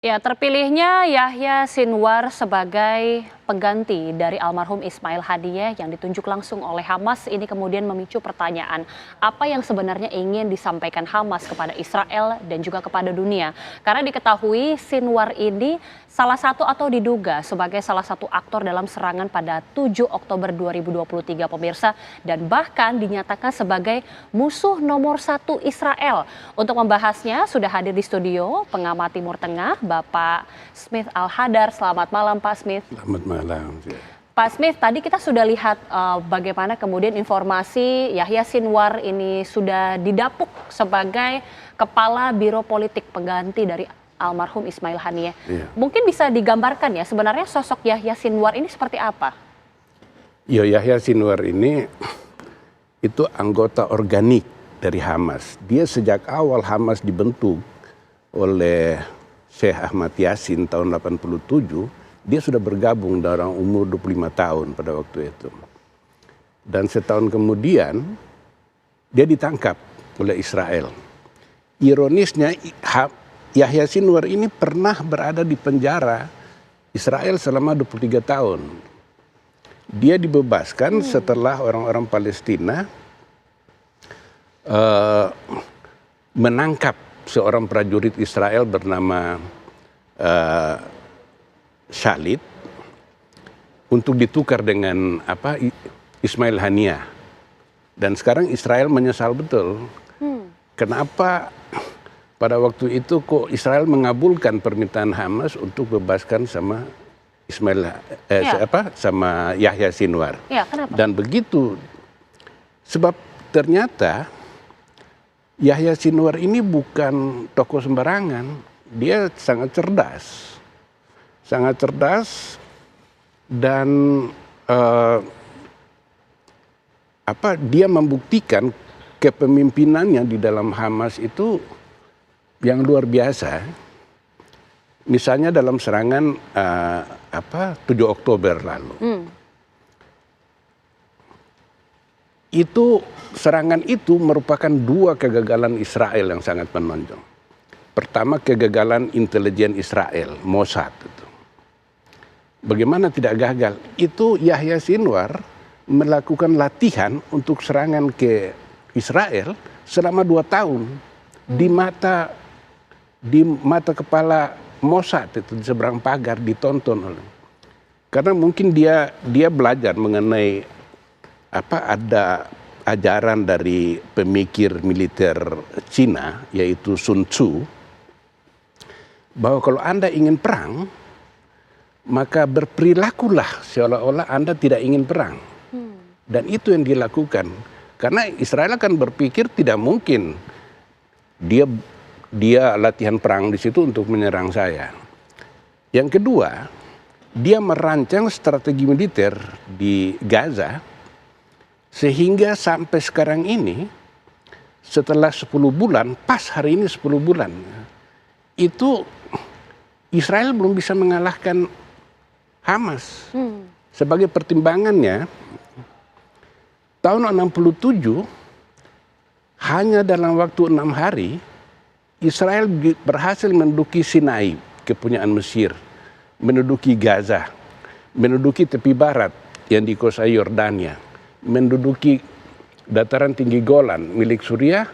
Ya, terpilihnya Yahya Sinwar sebagai pengganti dari almarhum Ismail Haniyeh yang ditunjuk langsung oleh Hamas ini kemudian memicu pertanyaan, apa yang sebenarnya ingin disampaikan Hamas kepada Israel dan juga kepada dunia. Karena diketahui Sinwar ini salah satu atau diduga sebagai salah satu aktor dalam serangan pada 7 Oktober 2023 pemirsa, dan bahkan dinyatakan sebagai musuh nomor satu Israel. Untuk membahasnya sudah hadir di studio pengamat Timur Tengah Bapak Smith Al-Hadar. Selamat malam Pak Smith. Selamat malam. Pak Smith, tadi kita sudah lihat bagaimana kemudian informasi Yahya Sinwar ini sudah didapuk sebagai Kepala Biro Politik pengganti dari almarhum Ismail Haniyeh. Iya. Mungkin bisa digambarkan ya sebenarnya sosok Yahya Sinwar ini seperti apa? Ya, Yahya Sinwar ini itu anggota organik dari Hamas. Dia sejak awal Hamas dibentuk oleh Sheikh Ahmad Yassin tahun 87, dia sudah bergabung dalam umur 25 tahun pada waktu itu. Dan setahun kemudian dia ditangkap oleh Israel. Ironisnya Yahya Sinwar ini pernah berada di penjara Israel selama 23 tahun. Dia dibebaskan setelah orang-orang Palestina menangkap seorang prajurit Israel bernama Khalid untuk ditukar dengan Ismail Haniyeh. Dan sekarang Israel menyesal betul. Kenapa pada waktu itu kok Israel mengabulkan permintaan Hamas untuk bebaskan sama sama Yahya Sinwar. Ya, kenapa? Dan begitu, sebab ternyata Yahya Sinwar ini bukan tokoh sembarangan, dia sangat cerdas dan dia membuktikan kepemimpinannya di dalam Hamas itu yang luar biasa. Misalnya dalam serangan 7 Oktober lalu. Serangan itu merupakan dua kegagalan Israel yang sangat menonjol. Pertama, kegagalan intelijen Israel, Mossad itu. Bagaimana tidak gagal? Itu Yahya Sinwar melakukan latihan untuk serangan ke Israel selama 2 tahun di mata kepala Mossad itu di seberang pagar, ditonton oleh. Karena mungkin dia belajar mengenai ada ajaran dari pemikir militer Cina, yaitu Sun Tzu, bahwa kalau Anda ingin perang, maka berperilakulah seolah-olah Anda tidak ingin perang. Dan itu yang dilakukan. Karena Israel akan berpikir tidak mungkin dia latihan perang di situ untuk menyerang saya. Yang kedua, dia merancang strategi militer di Gaza, sehingga sampai sekarang ini, setelah 10 bulan, pas hari ini 10 bulan, itu Israel belum bisa mengalahkan Hamas. Sebagai pertimbangannya, tahun 67, hanya dalam waktu 6 hari, Israel berhasil menduduki Sinai, kepunyaan Mesir, menduduki Gaza, menduduki tepi barat yang dikuasai Yordania, menduduki dataran tinggi Golan milik Suriah,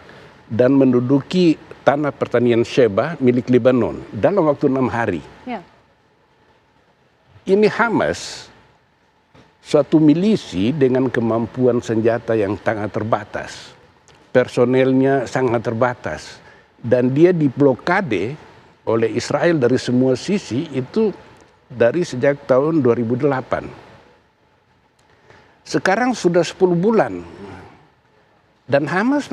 dan menduduki tanah pertanian Sheba milik Lebanon dalam waktu 6 hari. Ya. Ini Hamas, suatu milisi dengan kemampuan senjata yang sangat terbatas, personelnya sangat terbatas, dan dia diblokade oleh Israel dari semua sisi itu dari sejak tahun 2008. Sekarang sudah 10 bulan dan Hamas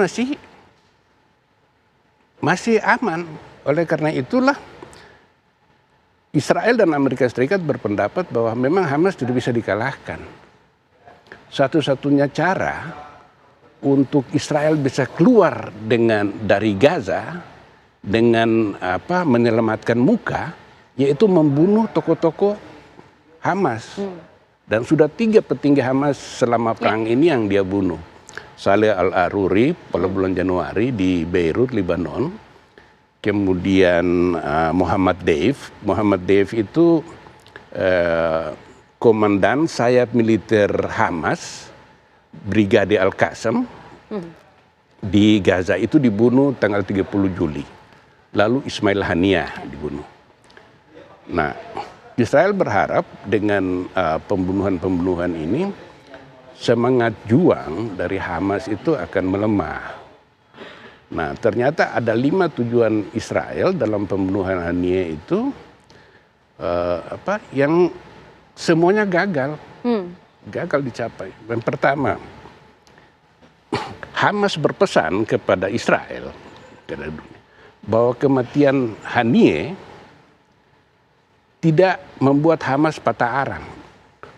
masih aman. Oleh karena itulah Israel dan Amerika Serikat berpendapat bahwa memang Hamas tidak bisa dikalahkan. Satu-satunya cara untuk Israel bisa keluar dari Gaza dengan menyelamatkan muka, yaitu membunuh tokoh-tokoh Hamas. Dan sudah 3 petinggi Hamas selama perang ini yang dia bunuh. Saleh Al-Aruri pada bulan Januari di Beirut, Lebanon. kemudian Muhammad Deif. Muhammad Deif itu komandan sayap militer Hamas, Brigade Al-Qassam, di Gaza itu dibunuh tanggal 30 Juli. Lalu Ismail Haniyah dibunuh. Nah, Israel berharap dengan pembunuhan-pembunuhan ini, semangat juang dari Hamas itu akan melemah. Nah, ternyata ada 5 tujuan Israel dalam pembunuhan Haniyeh itu yang semuanya gagal. Gagal dicapai. Yang pertama, Hamas berpesan kepada Israel bahwa kematian Haniyeh tidak membuat Hamas patah arang.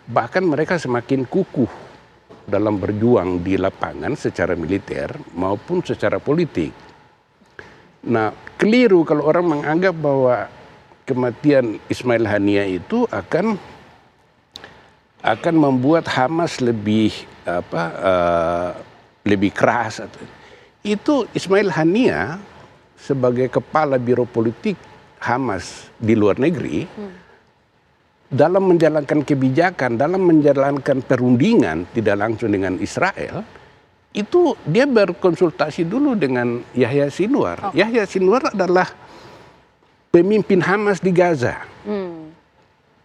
Bahkan mereka semakin kukuh dalam berjuang di lapangan secara militer maupun secara politik. Nah, keliru kalau orang menganggap bahwa kematian Ismail Haniyah itu akan membuat Hamas lebih lebih keras. Itu Ismail Haniyah sebagai kepala biro politik Hamas di luar negeri, dalam menjalankan kebijakan, dalam menjalankan perundingan tidak langsung dengan Israel, itu dia berkonsultasi dulu dengan Yahya Sinwar. Yahya Sinwar adalah pemimpin Hamas di Gaza,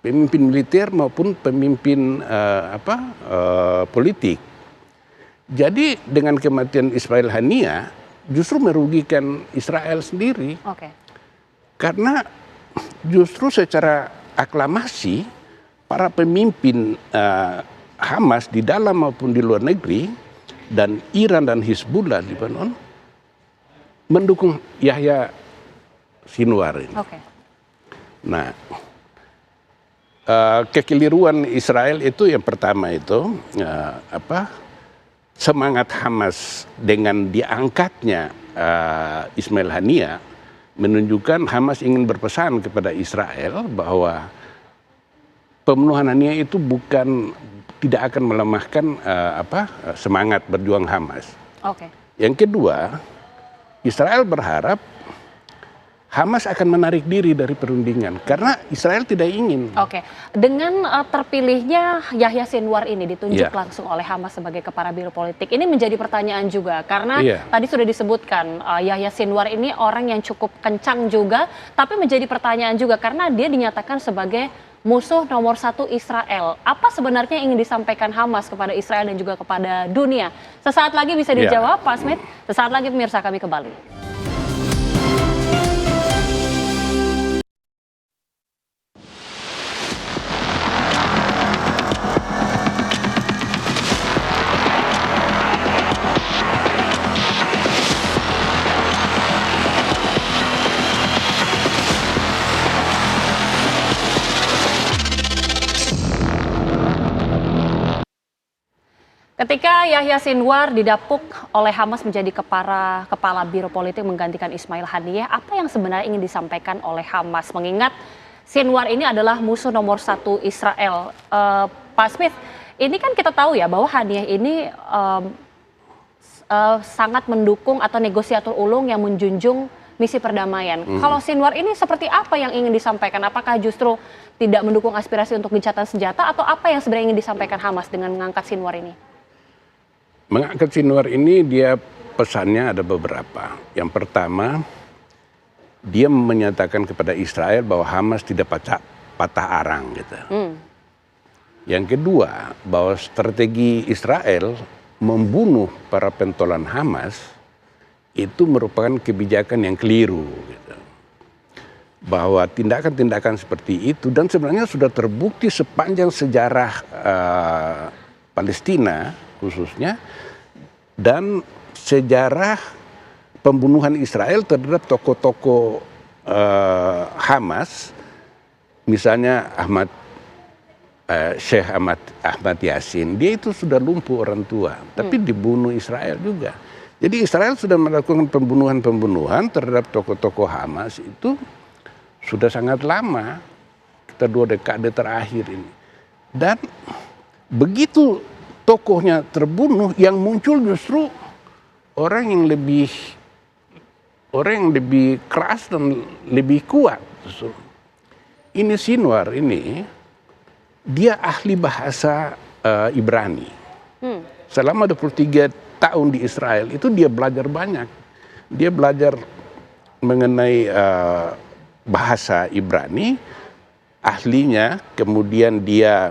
pemimpin militer maupun pemimpin politik. Jadi dengan kematian Ismail Haniyah justru merugikan Israel sendiri, karena justru secara aklamasi para pemimpin Hamas di dalam maupun di luar negeri dan Iran dan Hizbullah Lebanon mendukung Yahya Sinwar ini. Nah, kekeliruan Israel itu yang pertama itu semangat Hamas dengan diangkatnya Ismail Haniyah menunjukkan Hamas ingin berpesan kepada Israel bahwa pembunuhan Haniyah itu tidak akan melemahkan semangat berjuang Hamas. Yang kedua, Israel berharap Hamas akan menarik diri dari perundingan karena Israel tidak ingin. Dengan terpilihnya Yahya Sinwar ini ditunjuk langsung oleh Hamas sebagai kepala biro politik, ini menjadi pertanyaan juga karena tadi sudah disebutkan Yahya Sinwar ini orang yang cukup kencang juga, tapi menjadi pertanyaan juga karena dia dinyatakan sebagai musuh nomor 1 Israel. Apa sebenarnya yang ingin disampaikan Hamas kepada Israel dan juga kepada dunia? Sesaat lagi bisa dijawab, Pak Smith. Sesaat lagi pemirsa, kami kembali. Ketika Yahya Sinwar didapuk oleh Hamas menjadi kepala biro politik menggantikan Ismail Haniyeh, apa yang sebenarnya ingin disampaikan oleh Hamas? Mengingat Sinwar ini adalah musuh nomor 1 Israel. Pak Smith, ini kan kita tahu ya bahwa Haniyeh ini sangat mendukung atau negosiator ulung yang menjunjung misi perdamaian. Kalau Sinwar ini seperti apa yang ingin disampaikan? Apakah justru tidak mendukung aspirasi untuk gencatan senjata atau apa yang sebenarnya ingin disampaikan Hamas dengan mengangkat Sinwar ini? Mengangkat Sinwar ini dia pesannya ada beberapa. Yang pertama, dia menyatakan kepada Israel bahwa Hamas tidak patah arang gitu. Yang kedua, bahwa strategi Israel membunuh para pentolan Hamas itu merupakan kebijakan yang keliru gitu. Bahwa tindakan-tindakan seperti itu dan sebenarnya sudah terbukti sepanjang sejarah Palestina khususnya, dan sejarah pembunuhan Israel terhadap tokoh-tokoh Hamas, misalnya Syekh Ahmad Yasin, dia itu sudah lumpuh orang tua, tapi dibunuh Israel juga. Jadi Israel sudah melakukan pembunuhan terhadap tokoh-tokoh Hamas itu sudah sangat lama, kita 2 dekade terakhir ini. Dan begitu tokohnya terbunuh, yang muncul justru orang yang lebih orang yang lebih keras dan lebih kuat. Ini Sinwar ini, dia ahli bahasa Ibrani. Selama 23 tahun di Israel itu dia belajar banyak. Dia belajar mengenai bahasa Ibrani, ahlinya, kemudian dia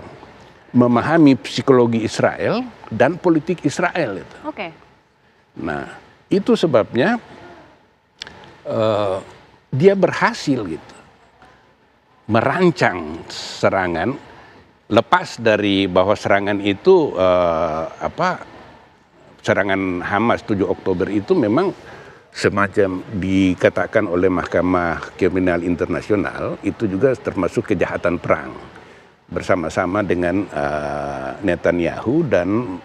memahami psikologi Israel dan politik Israel itu. Oke. Nah, itu sebabnya dia berhasil gitu merancang serangan, lepas dari bahwa serangan itu serangan Hamas 7 Oktober itu memang semacam dikatakan oleh Mahkamah Kriminal Internasional itu juga termasuk kejahatan perang bersama-sama dengan Netanyahu dan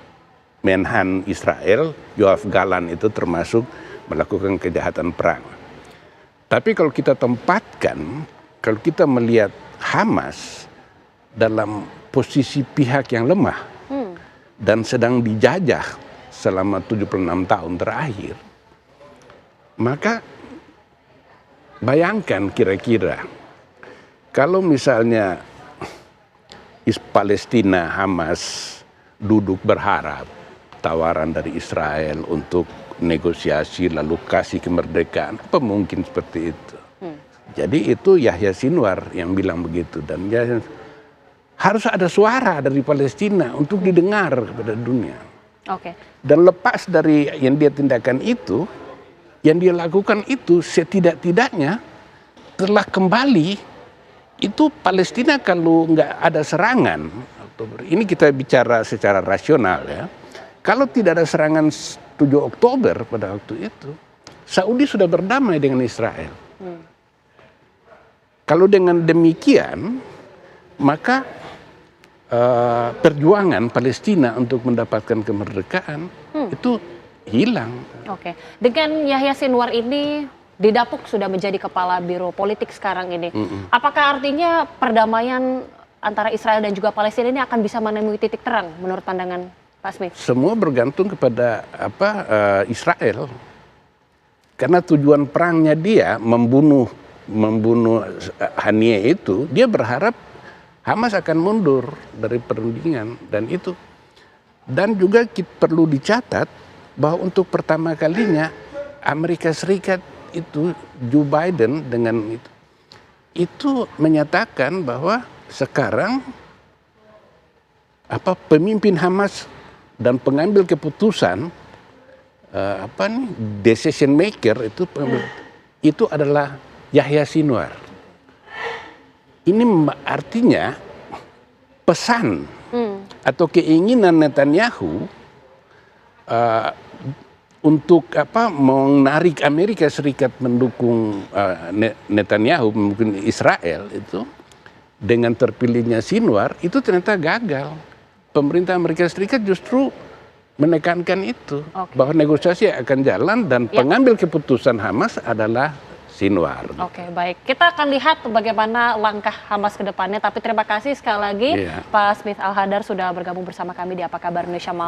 Menhan Israel Yoav Galan itu termasuk melakukan kejahatan perang. Tapi kalau kita tempatkan, kalau kita melihat Hamas dalam posisi pihak yang lemah dan sedang dijajah selama 76 tahun terakhir, maka bayangkan kira-kira kalau misalnya Palestina, Hamas duduk berharap tawaran dari Israel untuk negosiasi lalu kasih kemerdekaan, apa mungkin seperti itu? Jadi itu Yahya Sinwar yang bilang begitu, dan harus ada suara dari Palestina untuk didengar kepada dunia. Oke. Dan lepas dari yang dia tindakan itu, yang dia lakukan itu setidak-tidaknya telah kembali itu Palestina kalau nggak ada serangan. Ini kita bicara secara rasional ya. Kalau tidak ada serangan 7 Oktober pada waktu itu, Saudi sudah berdamai dengan Israel. Kalau dengan demikian, maka perjuangan Palestina untuk mendapatkan kemerdekaan itu hilang. Oke. Dengan Yahya Sinwar ini didapuk sudah menjadi kepala biro politik sekarang ini. Apakah artinya perdamaian antara Israel dan juga Palestina ini akan bisa menemui titik terang menurut pandangan Pak Smith? Semua bergantung kepada Israel. Karena tujuan perangnya dia membunuh Haniyeh itu, dia berharap Hamas akan mundur dari perundingan dan juga perlu dicatat bahwa untuk pertama kalinya Amerika Serikat itu Joe Biden dengan itu menyatakan bahwa sekarang pemimpin Hamas dan pengambil keputusan decision maker itu adalah Yahya Sinwar. Ini artinya pesan atau keinginan Netanyahu untuk menarik Amerika Serikat mendukung Netanyahu, mungkin Israel itu dengan terpilihnya Sinwar itu ternyata gagal. Pemerintah Amerika Serikat justru menekankan itu bahwa negosiasi akan jalan dan pengambil keputusan Hamas adalah Sinwar. Oke, baik. Kita akan lihat bagaimana langkah Hamas ke depannya. Tapi terima kasih sekali lagi Pak Smith Al-Hadar sudah bergabung bersama kami di Apa Kabar Indonesia Malam.